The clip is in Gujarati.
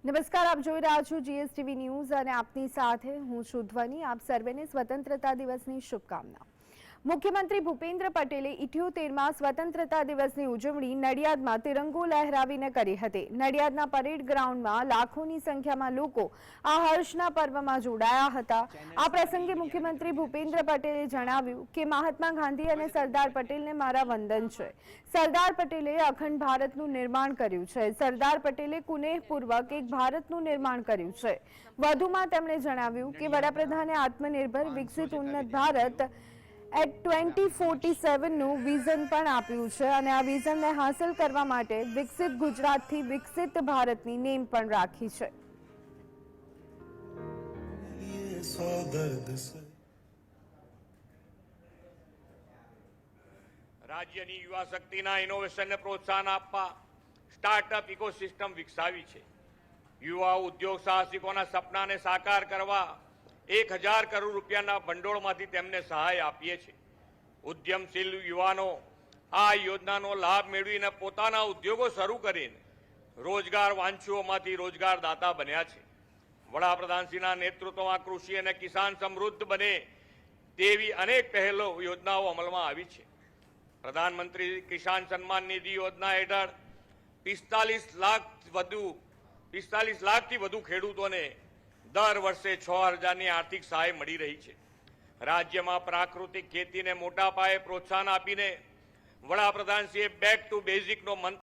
નમસ્કાર, આપ જોઈ રહ્યા છો જીએસટીવી ન્યૂઝ અને આપની સાથે હું છું ધ્વની। આપ સર્વેને સ્વતંત્રતા દિવસની શુભકામના। મુખ્યમંત્રી ભૂપેન્દ્ર પટેલે 78માં સ્વતંત્રતા દિવસની ઉજવણી નડિયાદમાં તિરંગો લહેરાવીને કરી હતી। નડિયાદના પરેડ ગ્રાઉન્ડમાં લાખોની સંખ્યામાં લોકો આ હર્ષના પર્વમાં જોડાયા હતા। આ પ્રસંગે મુખ્યમંત્રી ભૂપેન્દ્ર પટેલે જણાવ્યું કે મહાત્મા ગાંધી અને સરદાર પટેલને મારા વંદન છે। સરદાર પટેલે અખંડ ભારતનું નિર્માણ કર્યું છે। સરદાર પટેલે કુનેહપૂર્વક એક ભારતનું નિર્માણ કર્યું છે। વધુમાં તેમણે જણાવ્યું કે વડાપ્રધાને આત્મનિર્ભર વિકસિત ઉન્નત ભારત એટ 2047 નું વિઝન પણ આપ્યું છે અને આ વિઝનને હાંસલ કરવા માટે વિકસિત ગુજરાતથી વિકસિત ભારતની નેમ પણ રાખી છે। રાજ્યની યુવા શક્તિના ઇનોવેશનને પ્રોત્સાહન આપવા સ્ટાર્ટઅપ ઇકોસિસ્ટમ વિકસાવી છે। યુવા ઉદ્યોગ સાહસિકોના સપનાને સાકાર કરવા 1000 કરોડ રૂપિયાના ભંડોળમાંથી તેમને સહાય આપીએ છીએ। ઉદ્યમશીલ યુવાનો આ યોજનાનો લાભ મેળવીને પોતાના ઉદ્યોગો શરૂ કરીને રોજગાર વાંચ્છુઓમાંથી રોજગારદાતા બન્યા છે। વડાપ્રધાનશ્રીના નેતૃત્વમાં કૃષિ અને કિસાન સમૃદ્ધ બને તેવી અનેક પહેલો યોજનાઓ અમલમાં આવી છે। પ્રધાનમંત્રી કિસાન સન્માન નિધિ યોજના હેઠળ 45 લાખથી વધુ ખેડૂતોને દર વર્ષે 6000ની આર્થિક સહાય મળી રહી છે। રાજ્યમાં પ્રાકૃતિક ખેતીને મોટા પાયે પ્રોત્સાહન આપીને વડાપ્રધાનશ્રીએ બેક ટુ બેઝિકનો મંત્ર